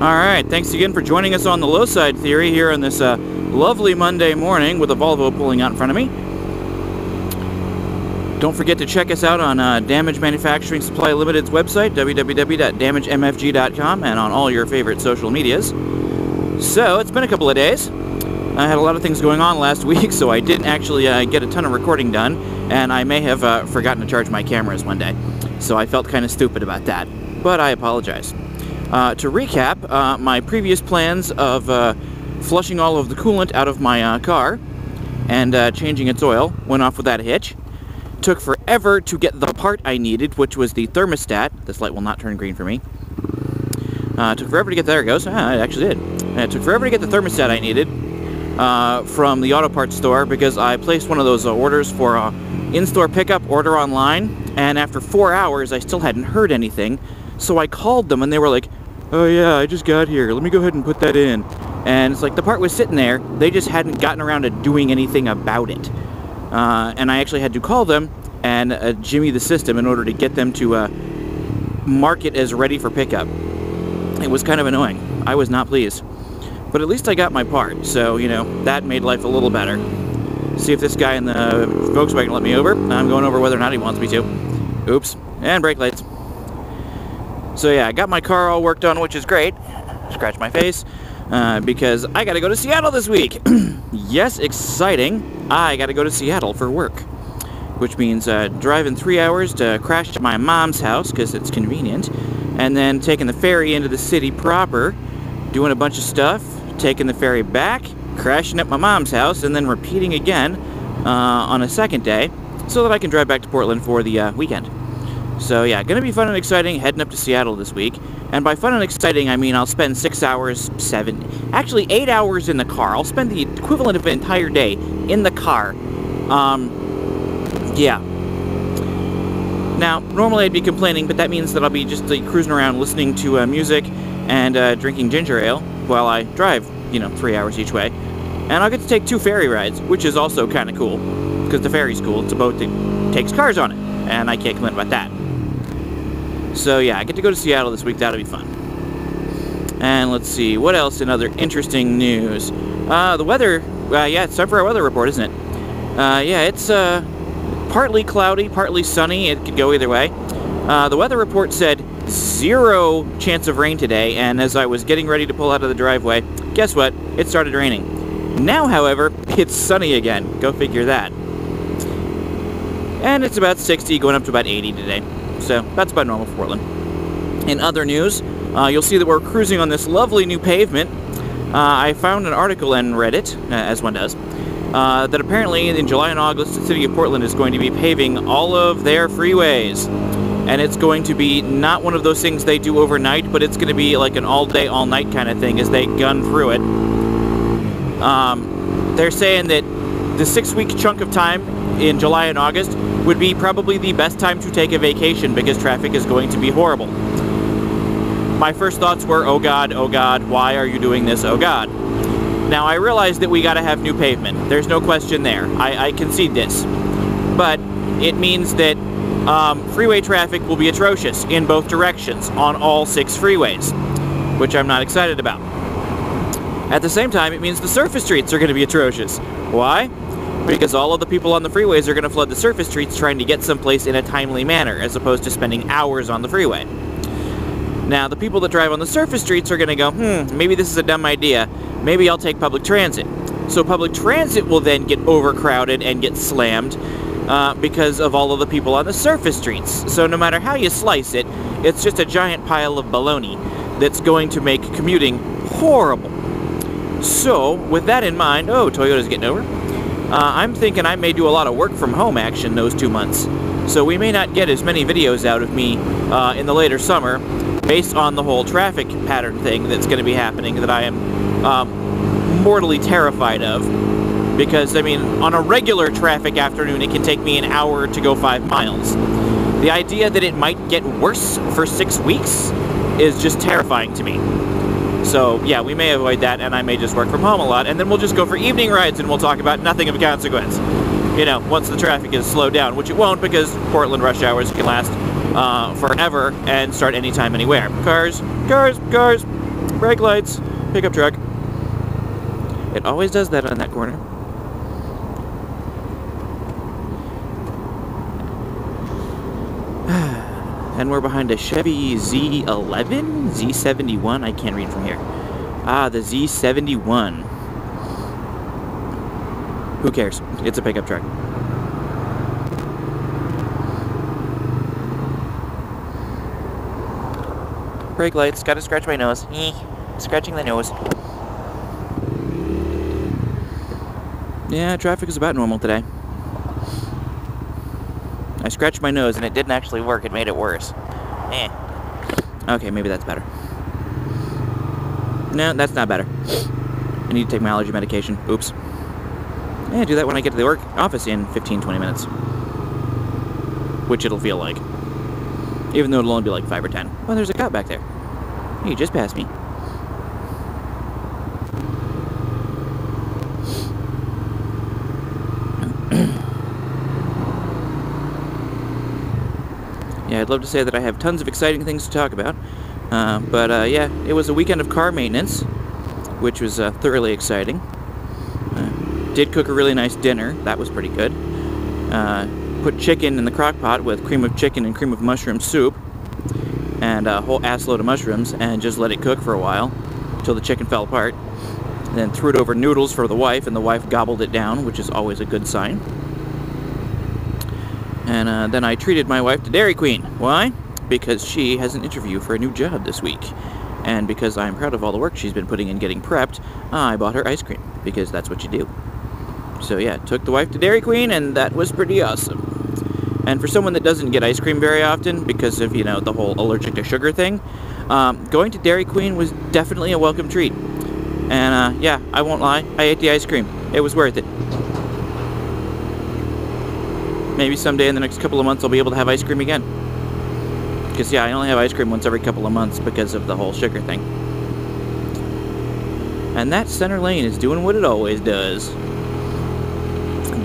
Alright, thanks again for joining us on the LowSide Theory here on this lovely Monday morning with a Volvo pulling out in front of me. Don't forget to check us out on Damage Manufacturing Supply Limited's website, www.damagemfg.com, and on all your favorite social medias. So, it's been a couple of days. I had a lot of things going on last week, so I didn't actually get a ton of recording done, and I may have forgotten to charge my cameras one day. So I felt kind of stupid about that, but I apologize. To recap, my previous plans of flushing all of the coolant out of my car and changing its oil went off without a hitch. Took forever to get the part I needed, which was the thermostat. This light will not turn green for me. Took forever to get, there it goes. It actually did. It took forever to get the thermostat I needed from the auto parts store because I placed one of those orders for in-store pickup, order online, and after 4 hours I still hadn't heard anything. So I called them and they were like, "Oh yeah, I just got here. Let me go ahead and put that in." And it's like the part was sitting there. They just hadn't gotten around to doing anything about it. And I actually had to call them and jimmy the system in order to get them to mark it as ready for pickup. It was kind of annoying. I was not pleased. But at least I got my part, so, you know, that made life a little better. See if this guy in the Volkswagen will let me over. I'm going over whether or not he wants me to. Oops. And brake lights. So yeah, I got my car all worked on, which is great. Scratch my face, because I gotta go to Seattle this week. Yes, exciting. I gotta go to Seattle for work. Which means driving 3 hours to crash to my mom's house, because it's convenient. And then taking the ferry into the city proper, doing a bunch of stuff, taking the ferry back, crashing at my mom's house, and then repeating again on a second day, so that I can drive back to Portland for the weekend. So yeah, gonna be fun and exciting heading up to Seattle this week. And by fun and exciting, I mean I'll spend 8 hours in the car. I'll spend the equivalent of an entire day in the car. Yeah. Now, normally I'd be complaining, but that means that I'll be just cruising around listening to music and drinking ginger ale while I drive, 3 hours each way. And I'll get to take 2 ferry rides, which is also kind of cool, because the ferry's cool. It's a boat that takes cars on it, and I can't complain about that. So yeah, I get to go to Seattle this week. That'll be fun. And let's see, what else in other interesting news? The weather, yeah, it's time for our weather report, isn't it? Yeah, it's partly cloudy, partly sunny. It could go either way. The weather report said 0 chance of rain today, and as I was getting ready to pull out of the driveway, guess what? It started raining. Now, however, it's sunny again. Go figure that. And it's about 60, going up to about 80 today. So, that's about normal for Portland. In other news, you'll see that we're cruising on this lovely new pavement. I found an article in Reddit, as one does, that apparently in July and August, the city of Portland is going to be paving all of their freeways. And it's going to be not one of those things they do overnight, but it's going to be like an all-day, all-night kind of thing as they gun through it. They're saying that the 6-week chunk of time in July and August would be probably the best time to take a vacation because traffic is going to be horrible. My first thoughts were, oh God, why are you doing this, oh God. Now I realize that we gotta have new pavement. There's no question there. I concede this. But it means that freeway traffic will be atrocious in both directions on all 6 freeways, which I'm not excited about. At the same time, it means the surface streets are going to be atrocious. Why? Because all of the people on the freeways are going to flood the surface streets trying to get someplace in a timely manner, as opposed to spending hours on the freeway. Now, the people that drive on the surface streets are going to go, maybe this is a dumb idea. Maybe I'll take public transit. So public transit will then get overcrowded and get slammed because of all of the people on the surface streets. So no matter how you slice it, it's just a giant pile of baloney that's going to make commuting horrible. So, with that in mind, oh, Toyota's getting over. I'm thinking I may do a lot of work from home action those 2 months. So we may not get as many videos out of me in the later summer based on the whole traffic pattern thing that's going to be happening that I am mortally terrified of. Because, I mean, on a regular traffic afternoon, it can take me an hour to go 5 miles. The idea that it might get worse for 6 weeks is just terrifying to me. So, yeah, we may avoid that, and I may just work from home a lot, and then we'll just go for evening rides, and we'll talk about nothing of consequence. Once the traffic is slowed down, which it won't, because Portland rush hours can last forever and start anytime, anywhere. Cars, cars, cars. Brake lights. Pickup truck. It always does that on that corner. And we're behind a Chevy Z11? Z71? I can't read from here. Ah, the Z71. Who cares? It's a pickup truck. Brake lights. Gotta scratch my nose. Scratching the nose. Yeah, traffic is about normal today. I scratched my nose and it didn't actually work. It made it worse. Okay, maybe that's better. No, that's not better. I need to take my allergy medication. Oops. Yeah, do that when I get to the office in 15-20 minutes. Which it'll feel like. Even though it'll only be like 5 or 10. Oh, there's a cop back there. He just passed me. Yeah, I'd love to say that I have tons of exciting things to talk about. But yeah, it was a weekend of car maintenance, which was thoroughly exciting. Did cook a really nice dinner. That was pretty good. Put chicken in the crock pot with cream of chicken and cream of mushroom soup. And a whole ass load of mushrooms, and just let it cook for a while until the chicken fell apart. Then threw it over noodles for the wife, and the wife gobbled it down, which is always a good sign. And then I treated my wife to Dairy Queen. Why? Because she has an interview for a new job this week. And because I'm proud of all the work she's been putting in getting prepped, I bought her ice cream, because that's what you do. So yeah, took the wife to Dairy Queen, and that was pretty awesome. And for someone that doesn't get ice cream very often, because of, you know, the whole allergic to sugar thing, going to Dairy Queen was definitely a welcome treat. And yeah, I won't lie, I ate the ice cream. It was worth it. Maybe someday in the next couple of months I'll be able to have ice cream again. Because yeah, I only have ice cream once every couple of months because of the whole sugar thing. And that center lane is doing what it always does.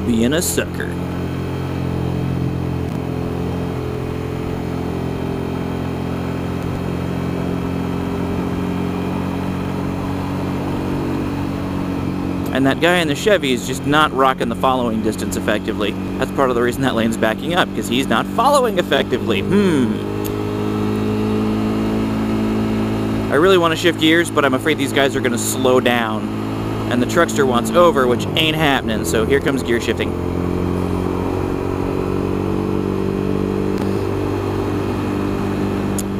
Being a sucker. And that guy in the Chevy is just not rocking the following distance effectively. That's part of the reason that lane's backing up, because he's not following effectively. I really want to shift gears, but I'm afraid these guys are going to slow down. And the truckster wants over, which ain't happening, so here comes gear shifting.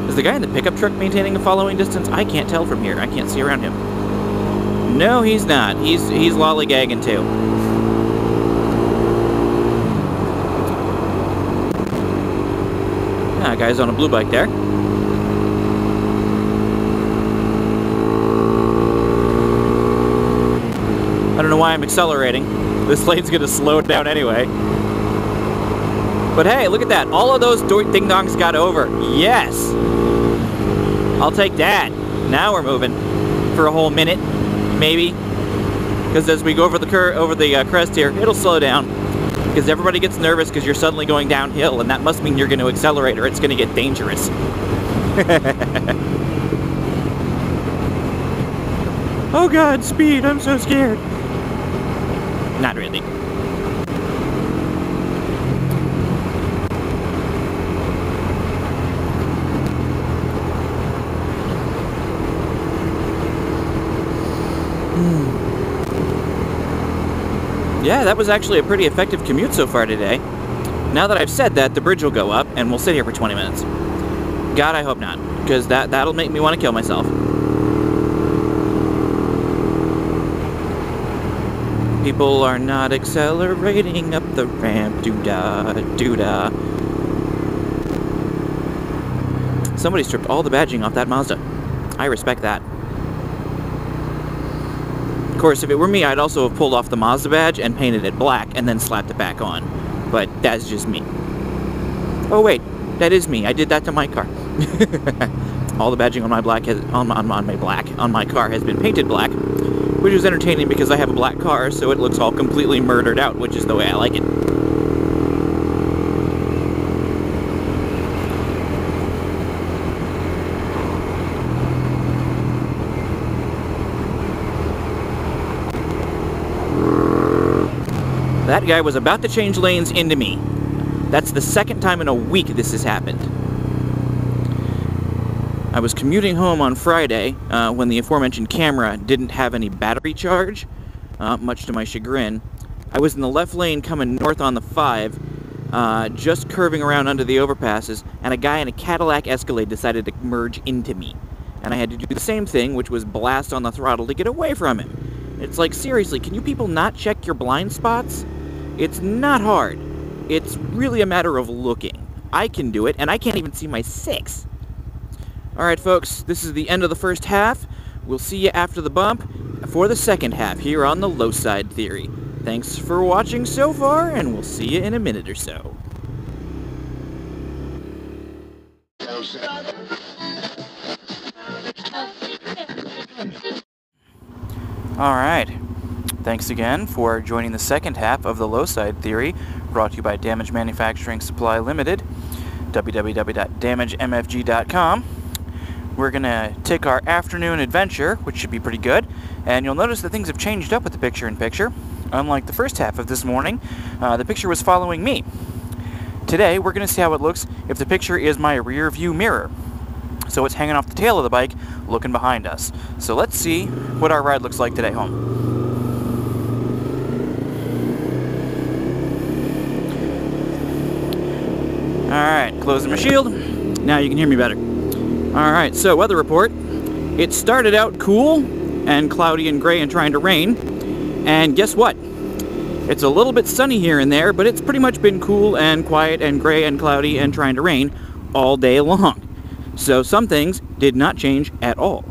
Is the guy in the pickup truck maintaining a following distance? I can't tell from here. I can't see around him. No, he's not. He's lollygagging too. Ah, guy's on a blue bike there. I don't know why I'm accelerating. This lane's gonna slow down anyway. But hey, look at that. All of those ding-dongs got over. Yes! I'll take that. Now we're moving for a whole minute. Maybe, because as we go over the crest here, it'll slow down. Because everybody gets nervous because you're suddenly going downhill, and that must mean you're going to accelerate or it's going to get dangerous. Oh God, speed! I'm so scared. Not really. Yeah, that was actually a pretty effective commute so far today. Now that I've said that, the bridge will go up, and we'll sit here for 20 minutes. God, I hope not, because that'll make me want to kill myself. People are not accelerating up the ramp, doo-dah, doo-dah. Somebody stripped all the badging off that Mazda. I respect that. Of course, if it were me, I'd also have pulled off the Mazda badge and painted it black and then slapped it back on. But that's just me. Oh wait, that is me. I did that to my car. All the badging on my on my car has been painted black, which is entertaining because I have a black car, so it looks all completely murdered out, which is the way I like it. That guy was about to change lanes into me. That's the second time in a week this has happened. I was commuting home on Friday when the aforementioned camera didn't have any battery charge, much to my chagrin. I was in the left lane coming north on the 5, just curving around under the overpasses, and a guy in a Cadillac Escalade decided to merge into me. And I had to do the same thing, which was blast on the throttle to get away from him. It's like, seriously, can you people not check your blind spots? It's not hard. It's really a matter of looking. I can do it, and I can't even see my 6. Alright folks, this is the end of the first half. We'll see you after the bump for the second half here on the LowSide Theory. Thanks for watching so far, and we'll see you in a minute or so. Alright, thanks again for joining the second half of the LowSide Theory, brought to you by Damage Manufacturing Supply Limited, www.damagemfg.com. We're going to take our afternoon adventure, which should be pretty good, and you'll notice that things have changed up with the picture-in-picture. Unlike the first half of this morning, the picture was following me. Today, we're going to see how it looks if the picture is my rear view mirror. So it's hanging off the tail of the bike, looking behind us. So let's see what our ride looks like today home. Alright, closing my shield. Now you can hear me better. Alright, so weather report. It started out cool and cloudy and gray and trying to rain. And guess what? It's a little bit sunny here and there, but it's pretty much been cool and quiet and gray and cloudy and trying to rain all day long. So some things did not change at all.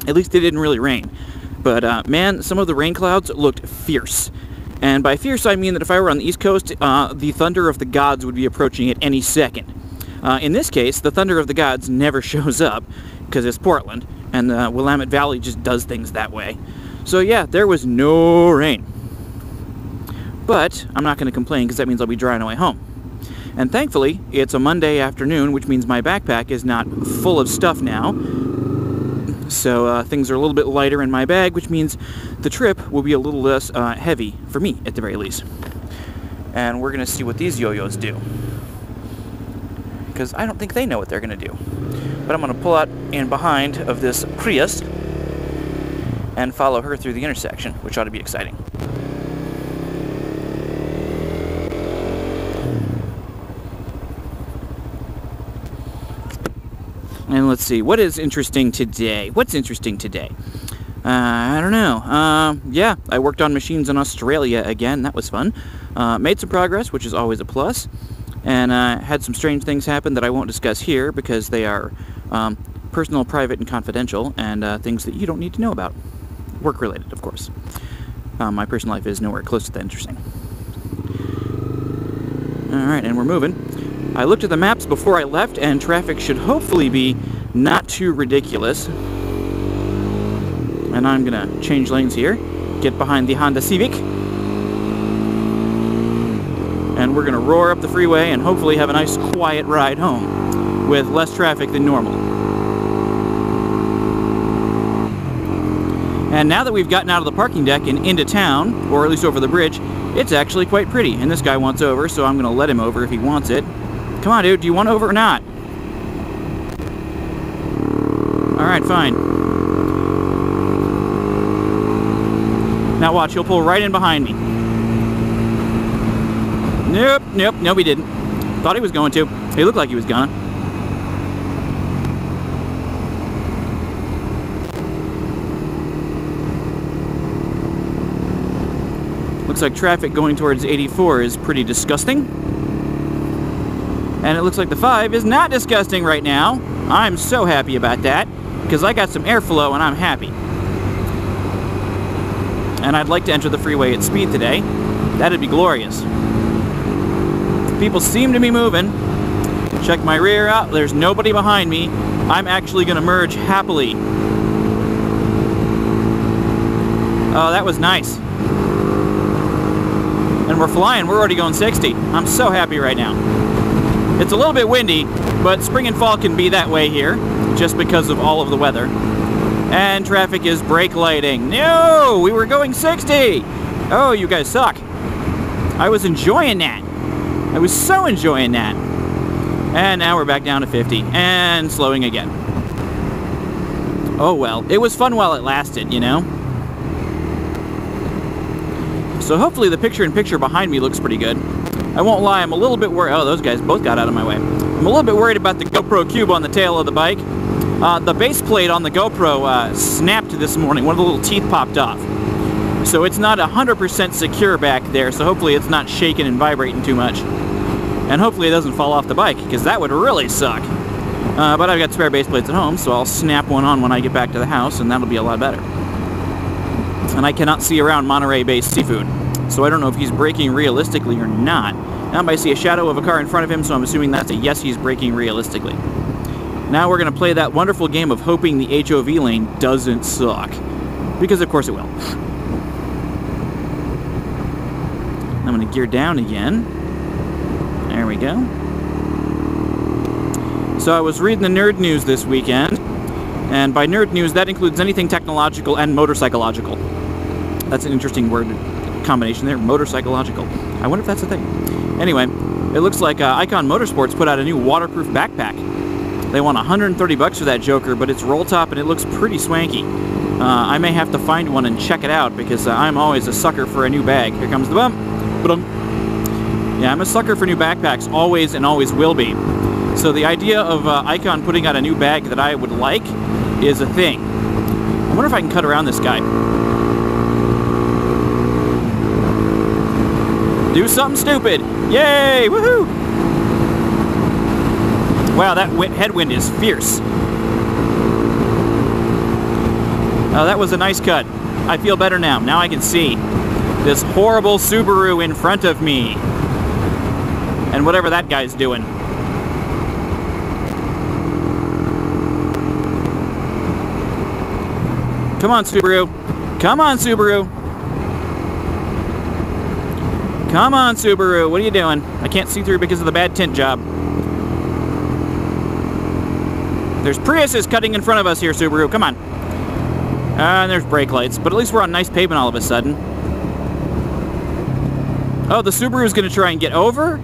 At least it didn't really rain. But man, some of the rain clouds looked fierce. And by fierce I mean that if I were on the East Coast, the thunder of the gods would be approaching at any second. In this case, the thunder of the gods never shows up, because it's Portland, and the Willamette Valley just does things that way. So yeah, there was no rain. But I'm not going to complain, because that means I'll be dry on the way home. And thankfully, it's a Monday afternoon, which means my backpack is not full of stuff now. So things are a little bit lighter in my bag, which means the trip will be a little less heavy, for me at the very least. And we're going to see what these yo-yos do, because I don't think they know what they're going to do. But I'm going to pull out in behind of this Prius and follow her through the intersection, which ought to be exciting. And let's see, what is interesting today? What's interesting today? I don't know. Yeah, I worked on machines in Australia again. That was fun. Made some progress, which is always a plus. And had some strange things happen that I won't discuss here because they are personal, private, and confidential, and things that you don't need to know about. Work-related, of course. My personal life is nowhere close to that interesting. Alright, and we're moving. I looked at the maps before I left, and traffic should hopefully be not too ridiculous. And I'm going to change lanes here, get behind the Honda Civic, and we're going to roar up the freeway and hopefully have a nice quiet ride home with less traffic than normal. And now that we've gotten out of the parking deck and into town, or at least over the bridge, it's actually quite pretty. And this guy wants over, so I'm going to let him over if he wants it. Come on, dude, do you want over or not? Alright, fine. Now watch, he'll pull right in behind me. Nope, he didn't. Thought he was going to. He looked like he was gonna. Looks like traffic going towards 84 is pretty disgusting. And it looks like the 5 is not disgusting right now. I'm so happy about that, because I got some airflow and I'm happy. And I'd like to enter the freeway at speed today. That'd be glorious. People seem to be moving. Check my rear out. There's nobody behind me. I'm actually going to merge happily. Oh, that was nice. And we're flying. We're already going 60. I'm so happy right now. It's a little bit windy, but spring and fall can be that way here, just because of all of the weather. And traffic is brake lighting. No! We were going 60! Oh, you guys suck. I was enjoying that. I was so enjoying that. And now we're back down to 50 and slowing again. Oh well, it was fun while it lasted, you know? So hopefully the picture-in-picture behind me looks pretty good. I won't lie, I'm a little bit worried. Oh, those guys both got out of my way. I'm a little bit worried about the GoPro cube on the tail of the bike. The base plate on the GoPro snapped this morning. One of the little teeth popped off. So it's not 100% secure back there, so hopefully it's not shaking and vibrating too much. And hopefully it doesn't fall off the bike, because that would really suck. But I've got spare base plates at home, so I'll snap one on when I get back to the house, and that'll be a lot better. And I cannot see around Monterey-based seafood, so I don't know if he's braking realistically or not. Now I see a shadow of a car in front of him, so I'm assuming that's a yes, he's braking realistically. Now we're going to play that wonderful game of hoping the HOV lane doesn't suck. Because of course it will. I'm going to gear down again. There we go. So I was reading the nerd news this weekend, and by nerd news that includes anything technological and motorcycological. That's an interesting word combination there, motorcycological. I wonder if that's a thing. Anyway, it looks like Icon Motorsports put out a new waterproof backpack. They want $130 for that joker, but it's roll top and it looks pretty swanky. I may have to find one and check it out because I'm always a sucker for a new bag. Here comes the bump. Yeah, I'm a sucker for new backpacks, always and always will be. So the idea of Icon putting out a new bag that I would like is a thing. I wonder if I can cut around this guy. Do something stupid! Yay! Woohoo! Wow, that headwind is fierce. Oh, that was a nice cut. I feel better now. Now I can see this horrible Subaru in front of me. And whatever that guy's doing. Come on, Subaru. Come on, Subaru. Come on, Subaru. What are you doing? I can't see through because of the bad tint job. There's Priuses cutting in front of us here, Subaru. Come on. And there's brake lights. But at least we're on nice pavement all of a sudden. Oh, the Subaru's going to try and get over?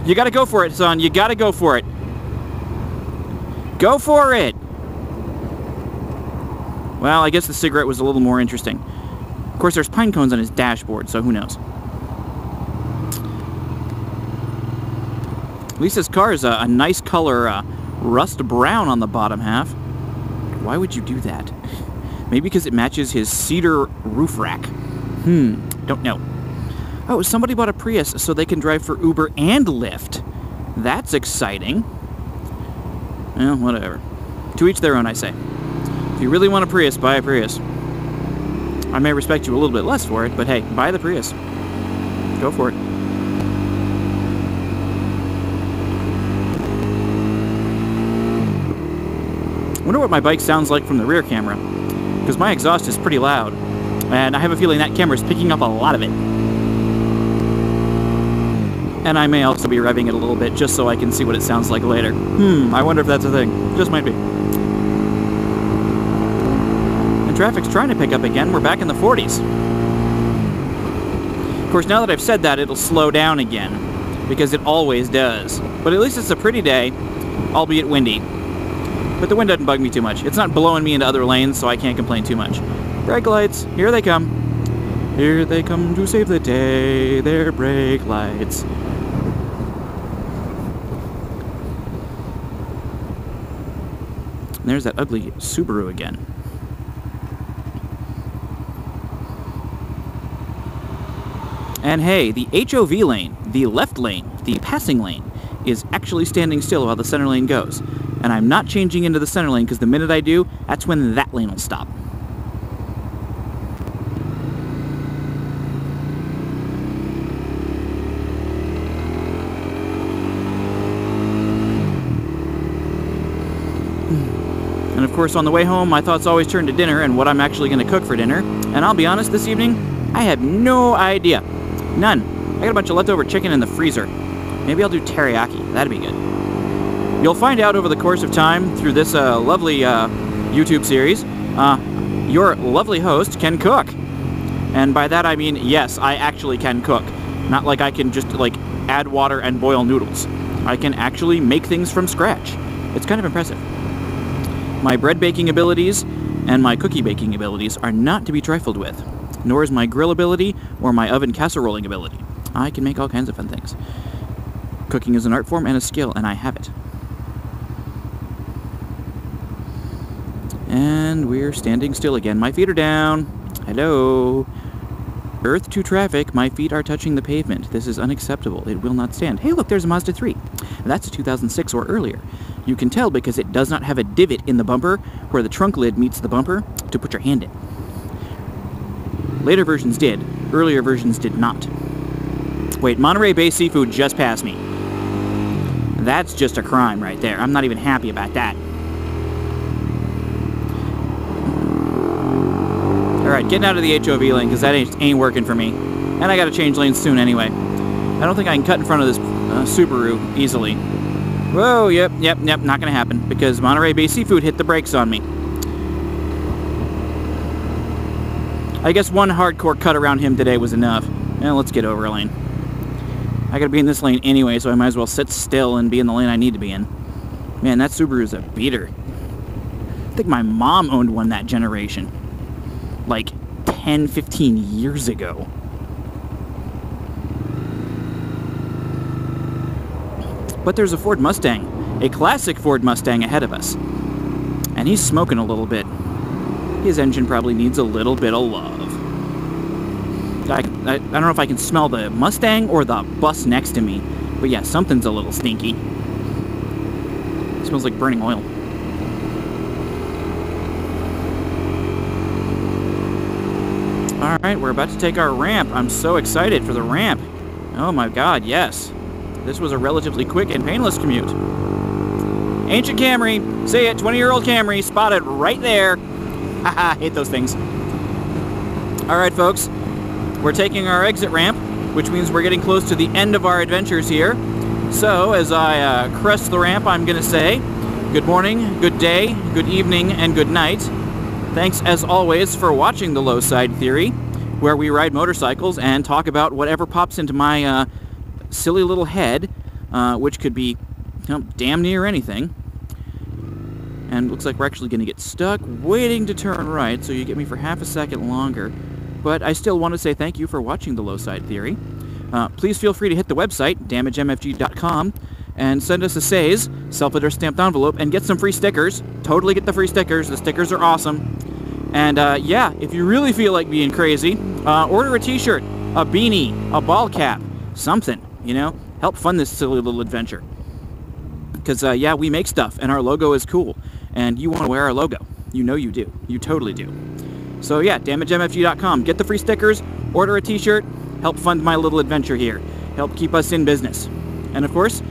You got to go for it, son. You got to go for it. Go for it. Well, I guess the cigarette was a little more interesting. Of course, there's pine cones on his dashboard, so who knows. At least this car is a nice color, rust brown on the bottom half. Why would you do that? Maybe because it matches his cedar roof rack. Don't know. Oh, somebody bought a Prius so they can drive for Uber and Lyft. That's exciting. Well, whatever. To each their own, I say. If you really want a Prius, buy a Prius. I may respect you a little bit less for it, but hey, buy the Prius. Go for it. I wonder what my bike sounds like from the rear camera, because my exhaust is pretty loud, and I have a feeling that camera is picking up a lot of it. And I may also be revving it a little bit just so I can see what it sounds like later. I wonder if that's a thing. Just might be. And traffic's trying to pick up again. We're back in the 40s. Of course, now that I've said that, it'll slow down again, because it always does. But at least it's a pretty day, albeit windy. But the wind doesn't bug me too much. It's not blowing me into other lanes, so I can't complain too much. Brake lights, here they come. Here they come to save the day, they're brake lights. And there's that ugly Subaru again. And hey, the HOV lane, the left lane, the passing lane, is actually standing still while the center lane goes. And I'm not changing into the center lane because the minute I do, that's when that lane will stop. And of course, on the way home, my thoughts always turn to dinner and what I'm actually going to cook for dinner. And I'll be honest, this evening, I have no idea. None. I got a bunch of leftover chicken in the freezer. Maybe I'll do teriyaki. That'd be good. You'll find out over the course of time through this lovely YouTube series, your lovely host can cook. And by that I mean, yes, I actually can cook. Not like I can just, like, add water and boil noodles. I can actually make things from scratch. It's kind of impressive. My bread baking abilities and my cookie baking abilities are not to be trifled with, nor is my grill ability or my oven casseroling ability. I can make all kinds of fun things. Cooking is an art form and a skill, and I have it. And we're standing still again. My feet are down. Hello. Earth to traffic. My feet are touching the pavement. This is unacceptable. It will not stand. Hey, look, there's a Mazda 3. That's a 2006 or earlier. You can tell because it does not have a divot in the bumper where the trunk lid meets the bumper to put your hand in. Later versions did. Earlier versions did not. Wait, Monterey Bay Seafood just passed me. That's just a crime right there. I'm not even happy about that. Alright, getting out of the HOV lane because that ain't working for me. And I gotta change lanes soon anyway. I don't think I can cut in front of this Subaru easily. Whoa, yep, not gonna happen because Monterey Bay Seafood hit the brakes on me. I guess one hardcore cut around him today was enough. Now let's get over a lane. I gotta be in this lane anyway, so I might as well sit still and be in the lane I need to be in. Man, that Subaru's a beater. I think my mom owned one that generation. Like 10, 15 years ago. But there's a Ford Mustang, a classic Ford Mustang ahead of us. And he's smoking a little bit. His engine probably needs a little bit of love. I don't know if I can smell the Mustang or the bus next to me, but yeah, something's a little stinky. It smells like burning oil. Alright, we're about to take our ramp. I'm so excited for the ramp. Oh my god, yes. This was a relatively quick and painless commute. Ancient Camry. See it, 20-year-old Camry, spotted right there. Haha, hate those things. Alright, folks. We're taking our exit ramp, which means we're getting close to the end of our adventures here. So, as I crest the ramp, I'm going to say good morning, good day, good evening, and good night. Thanks, as always, for watching the LowSide Theory, where we ride motorcycles and talk about whatever pops into my silly little head, which could be damn near anything. And looks like we're actually going to get stuck waiting to turn right, so you get me for half a second longer. But I still want to say thank you for watching the LowSide Theory. Please feel free to hit the website, damagemmfg.com, and send us a SAYS, self-addressed stamped envelope, and get some free stickers. Totally get the free stickers. The stickers are awesome. And yeah, if you really feel like being crazy, order a t-shirt, a beanie, a ball cap, something, you know? Help fund this silly little adventure. Because, yeah, we make stuff, and our logo is cool. And you want to wear our logo. You know you do. You totally do. So yeah, damagemmfg.com. Get the free stickers, order a t-shirt, help fund my little adventure here. Help keep us in business. And of course,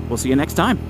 we'll see you next time.